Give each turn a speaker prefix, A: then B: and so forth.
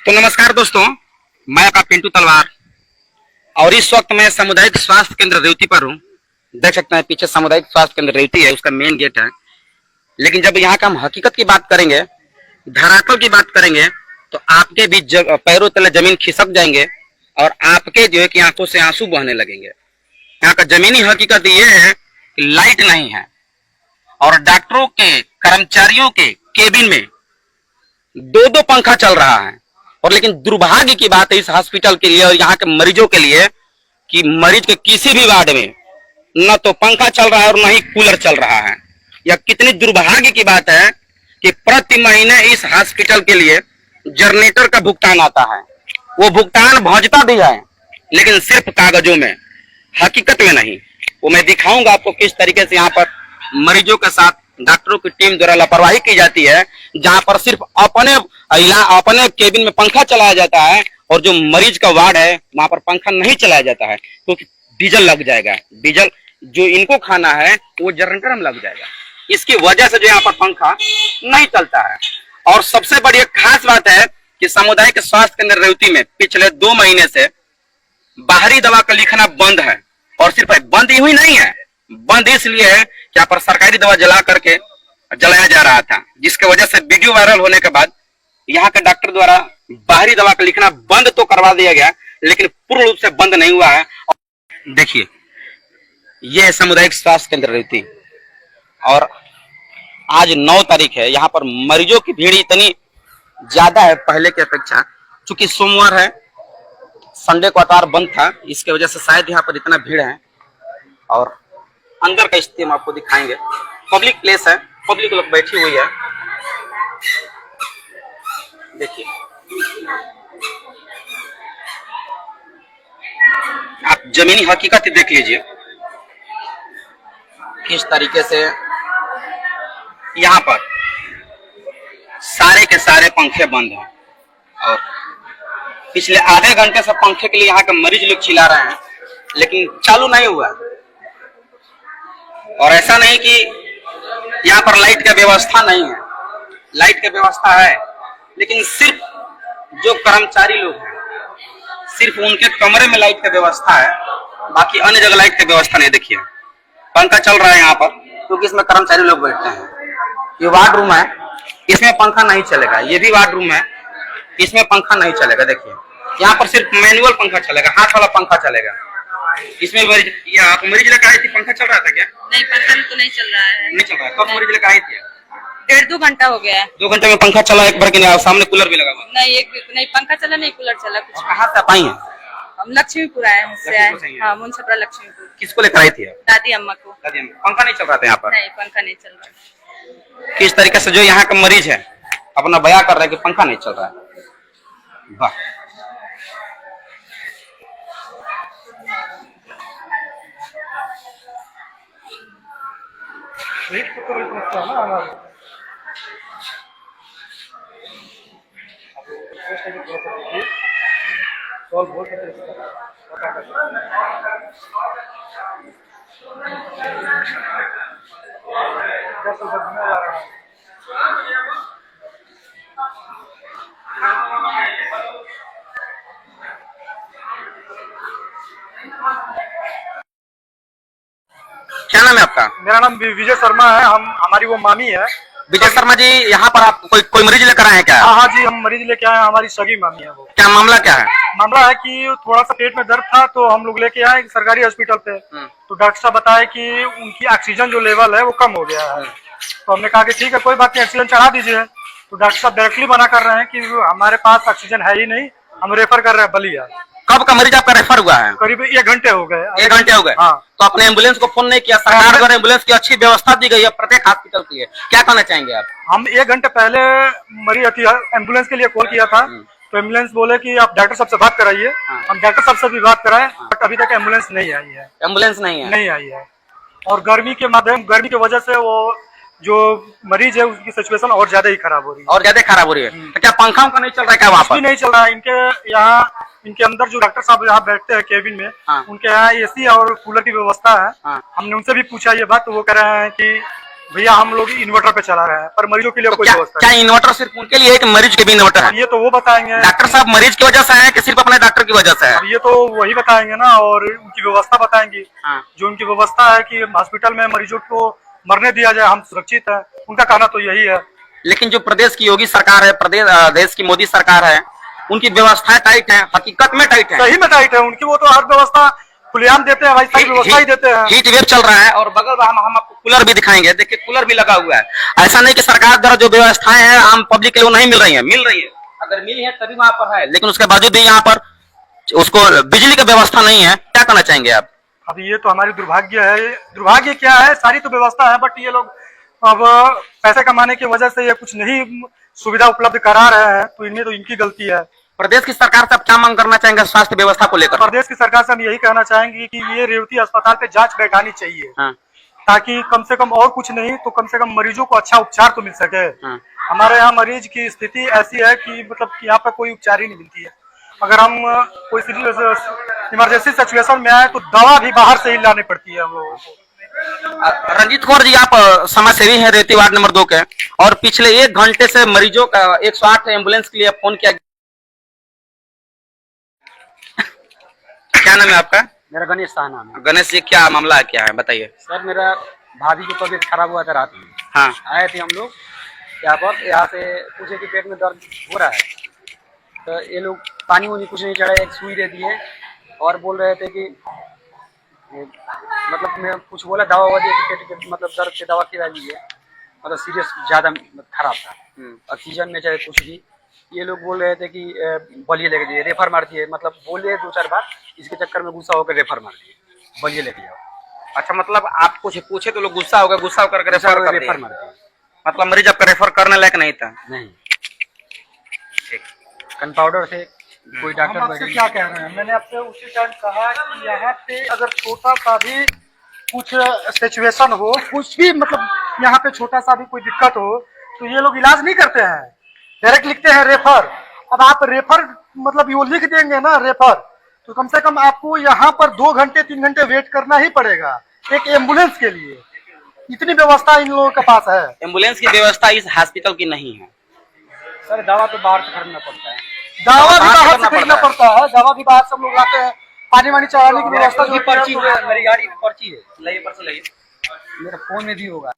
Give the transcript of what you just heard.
A: तो नमस्कार दोस्तों, मैं आपका पिंटू तलवार और इस वक्त मैं सामुदायिक स्वास्थ्य केंद्र रेवती पर हूँ। देख सकते हैं पीछे सामुदायिक स्वास्थ्य केंद्र रेवती है, उसका मेन गेट है। लेकिन जब यहाँ का हम हकीकत की बात करेंगे, धरातल की बात करेंगे, तो आपके भी पैरों तले जमीन खिसक जाएंगे और आपके जो है कि आंखों से आंसू बहने लगेंगे। यहाँ का जमीनी हकीकत ये है कि लाइट नहीं है और डॉक्टरों के कर्मचारियों के केबिन में दो दो पंखा चल रहा है। और लेकिन दुर्भाग्य की बात है इस हॉस्पिटल के लिए और यहाँ के मरीजों के लिए कि मरीज के किसी भी वार्ड में न तो पंखा चल रहा है और न ही कूलर चल रहा है। यह कितनी दुर्भाग्य की बात है कि प्रति महीने इस हॉस्पिटल के लिए जनरेटर का भुगतान आता है। वो भुगतान भंजता भी है लेकिन सिर्फ कागजों में, हकीकत में नहीं। वो मैं दिखाऊंगा आपको किस तरीके से यहाँ पर मरीजों के साथ डॉक्टरों की टीम द्वारा लापरवाही की जाती है, जहां पर सिर्फ अपने केबिन में पंखा चलाया जाता है और जो मरीज का वार्ड है वहां पर पंखा नहीं चलाया जाता है क्योंकि डीजल लग जाएगा। डीजल जो इनको खाना है वो जनरेटर में लग जाएगा। इसकी वजह से जो यहाँ पर पंखा नहीं चलता है। और सबसे बड़ी एक खास बात है कि सामुदायिक स्वास्थ्य केंद्र रेवती में पिछले 2 महीने से बाहरी दवा का लिखना बंद है। और सिर्फ बंद ही हुई नहीं है, बंद इसलिए है कि यहाँ पर सरकारी दवा जलाया जा रहा था, जिसके वजह से वीडियो वायरल होने के बाद यहाँ के डॉक्टर द्वारा बाहरी दवा का लिखना बंद तो करवा दिया गया लेकिन पूर्ण रूप से बंद नहीं हुआ है। देखिए यह सामुदायिक स्वास्थ्य केंद्र रेवती और आज 9 तारीख है। यहाँ पर मरीजों की भीड़ इतनी ज्यादा है पहले की अपेक्षा, चूंकि सोमवार है, संडे को अतार बंद था, इसके वजह से शायद यहाँ पर इतना भीड़ है। और अंदर का स्थिति हम आपको दिखाएंगे। पब्लिक प्लेस है, पब्लिक लोग बैठी हुई है। देखिए आप जमीनी हकीकत देख लीजिए किस तरीके से यहाँ पर सारे के सारे पंखे बंद हैं और पिछले आधे घंटे से पंखे के लिए यहाँ के मरीज लोग चिल्ला रहे हैं लेकिन चालू नहीं हुआ। और ऐसा नहीं कि यहाँ पर लाइट की व्यवस्था नहीं है, लाइट की व्यवस्था है लेकिन सिर्फ जो कर्मचारी लोग हैं सिर्फ उनके कमरे में लाइट की व्यवस्था है, बाकी अन्य जगह लाइट की व्यवस्था नहीं। देखिए पंखा चल रहा है यहाँ पर क्योंकि इसमें कर्मचारी लोग बैठते हैं। ये वार्ड रूम है, इसमें पंखा नहीं चलेगा। ये भी वार्ड रूम है, इसमें पंखा नहीं चलेगा। देखिए यहाँ पर सिर्फ मैनुअल पंखा चलेगा, हाथ वाला पंखा चलेगा। इसमें मरीज लेकर आई थी, पंखा चल रहा था क्या?
B: नहीं, पंखा तो नहीं चल रहा है।
A: नहीं चल रहा है। कब मरीज लेकर आई थी?
B: 1.5-2 घंटा हो गया है।
A: 2 घंटे में पंखा चला एक बार कि नहीं? सामने कूलर भी लगा हुआ?
B: नहीं, पंखा चला नहीं, कूलर चला कुछ।
A: कहाँ से आप आई हैं?
B: हम लक्ष्मीपुर आए हैं। हाँ, मुंसपरा लक्ष्मीपुर।
A: किसको लेकर आई थी?
B: दादी अम्मा को।
A: दादी अम्मा। पंखा नहीं चल रहा था यहाँ पर?
B: नहीं, पंखा नहीं चल रहा।
A: किस तरीके से जो यहाँ का मरीज है अपना बयां कर रहा है कि पंखा नहीं चल रहा है। वाह, क्या नाम है आपका?
C: मेरा नाम विजय शर्मा है। हमारी वो मामी है।
A: विजय शर्मा जी, यहाँ पर आप कोई मरीज लेकर आए हैं क्या?
C: हाँ जी, हम मरीज लेके आए हैं। हमारी सगी मामी है वो।
A: क्या मामला क्या है?
C: मामला है कि थोड़ा सा पेट में दर्द था तो हम लोग लेके आए सरकारी हॉस्पिटल पे। तो डॉक्टर साहब बताए कि उनकी ऑक्सीजन जो लेवल है वो कम हो गया है। तो हमने कहा कि ठीक है, कोई बात नहीं, ऑक्सीजन चढ़ा दीजिए। तो डॉक्टर साहब डायरेक्टली मना कर रहे हैं कि हमारे पास ऑक्सीजन है ही नहीं, हम रेफर कर रहे हैं बलिया।
A: कब का मरीज आपका रेफर हुआ है?
C: करीब 1 घंटे हो गए।
A: 1 घंटे हो गए?
C: हाँ।
A: तो अपने एम्बुलेंस को फोन नहीं किया? सरकार द्वारा एम्बुलेंस की अच्छी व्यवस्था दी गई है प्रत्येक हॉस्पिटल की है, क्या कहना चाहेंगे आप?
C: हम 1 घंटे पहले मरीज एम्बुलेंस के लिए कॉल किया था तो एम्बुलेंस बोले कि आप डॉक्टर साहब से बात कराइए। हम डॉक्टर साहब से भी बात कराए बट अभी तक एम्बुलेंस नहीं आई है।
A: एम्बुलेंस नहीं
C: आई है। और गर्मी की वजह से वो जो मरीज है उसकी सिचुएशन और ज्यादा ही खराब हो रही है।
A: और ज्यादा खराब हो रही है। तो क्या पंखा उनका नहीं चल रहा है क्या वहाँ पर?
C: नहीं चल रहा है। इनके अंदर जो डॉक्टर साहब यहाँ बैठते हैं केबिन में, उनके यहाँ एसी और कूलर की व्यवस्था है। हमने उनसे भी पूछा ये बात तो वो कह रहे हैं कि भैया हम लोग इन्वर्टर पे चला रहे हैं, पर मरीजों के लिए
A: तो
C: कोई
A: क्या
C: व्यवस्था
A: क्या इन्वर्टर सिर्फ उनके लिए है कि मरीज के भी इन्वर्टर है?
C: नहीं। ये तो वो बताएंगे।
A: डॉक्टर साहब मरीज की वजह से है कि सिर्फ अपने डॉक्टर की वजह से है?
C: अब ये तो वही बताएंगे ना, और उनकी व्यवस्था बताएंगी।
A: हाँ।
C: जो उनकी व्यवस्था है कि हॉस्पिटल में मरीजों को मरने दिया जाए, हम सुरक्षित है, उनका कहना तो यही है।
A: लेकिन जो प्रदेश की योगी सरकार है, प्रदेश देश की मोदी सरकार है, उनकी व्यवस्थाएं टाइट है, हकीकत में टाइट है।
C: सही में टाइट है उनकी, वो तो हर व्यवस्था खुलेआम देते हैं भाई, सारी व्यवस्था ही देते हैं।
A: हीट वेव चल रहा है और बगल में हम आपको कूलर भी दिखाएंगे, देखिए कूलर भी लगा हुआ है। ऐसा नहीं कि सरकार द्वारा जो व्यवस्थाएं हैं आम पब्लिक के लिए नहीं मिल रही है, मिल रही है, अगर मिली है तभी वहां पर है, लेकिन उसके बावजूद भी यहाँ पर उसको बिजली की व्यवस्था नहीं है। क्या कहना चाहेंगे आप?
C: अब ये तो हमारी दुर्भाग्य है। दुर्भाग्य क्या है, सारी तो व्यवस्था है, बट ये लोग अब पैसे कमाने की वजह से ये कुछ नहीं सुविधा उपलब्ध करा रहे हैं, तो इनमें तो इनकी गलती है।
A: प्रदेश की सरकार से आप क्या मांग करना चाहेंगे स्वास्थ्य व्यवस्था को लेकर?
C: प्रदेश की सरकार से हम यही कहना चाहेंगे कि ये रेवती अस्पताल पे जांच बैठानी चाहिए।
A: हाँ।
C: ताकि कम से कम, और कुछ नहीं तो कम से कम मरीजों को अच्छा उपचार तो मिल सके।
A: हाँ।
C: हमारे यहाँ मरीज की स्थिति ऐसी है कि मतलब कि यहाँ पर कोई उपचार ही नहीं मिलती है। अगर हम कोई इमरजेंसी सिचुएशन में आए तो दवा भी बाहर से ही लानी पड़ती है हम लोगों को।
A: रंजीत कुमार जी, आप समाज सेवी हैं रेवती वार्ड नंबर 2 के, और पिछले 1 घंटे से मरीजों का 108 एम्बुलेंस के लिए फोन किया। क्या नाम है आपका?
D: मेरा गणेश शाह नाम है।
A: गणेश जी, क्या मामला है, क्या है बताइए?
D: सर मेरा भाभी की तबीयत खराब हुआ था रात में।
A: हाँ।
D: आए थे हम लोग यहाँ पर, यहाँ से पूछे कि पेट में दर्द हो रहा है, तो ये लोग पानी वानी कुछ नहीं चढ़ा, एक सुई दे दिए और बोल रहे थे कि मतलब मैं कुछ बोला, दवा हुआ दिया कि पेट के मतलब दर्द की दवा खिला लीजिए, मतलब सीरियस ज़्यादा खराब था, ऑक्सीजन में चाहे कुछ भी। ये लोग बोल रहे थे कि बलिए लेके जाइए, रेफर मार दिए, मतलब बोले 2-4 बार, इसके चक्कर में गुस्सा होकर रेफर मार दिए, बलिए लेके जाओ।
A: अच्छा, मतलब आप कुछ पूछे तो लोग गुस्सा हो गए, गुस्सा होकर रेफर
D: रेफर मार दिए।
A: मतलब मरीज आपका रेफर करने लायक नहीं था?
D: नहीं, कंपाउंडर थे, कोई डॉक्टर
C: हम आपसे क्या कह रहे हैं, मैंने आपसे उसी टाइम कहा कि यहाँ पे अगर छोटा सा भी कुछ सिचुएशन हो, कुछ भी मतलब यहाँ पे छोटा सा भी कोई दिक्कत हो, तो ये लोग इलाज नहीं करते हैं, डायरेक्ट लिखते हैं रेफर। अब आप रेफर मतलब ये लिख देंगे ना रेफर, तो कम से कम आपको यहाँ पर 2 घंटे 3 घंटे वेट करना ही पड़ेगा एक एम्बुलेंस के लिए। इतनी व्यवस्था इन लोगों के पास है।
A: एम्बुलेंस की व्यवस्था इस हॉस्पिटल की नहीं है।
D: सर दवा तो बाहर से खरीदना पड़ता है।
C: दवा भी बाहर से खरीदना पड़ता है, दवा भी बाहर से हम लोग लाते हैं। पानी वानी चढ़ाने की व्यवस्था
D: मेरी पर्ची है, मेरी गाड़ी में पर्ची है,
A: लाइए पर्ची लाइए,
D: मेरे फोन में भी होगा।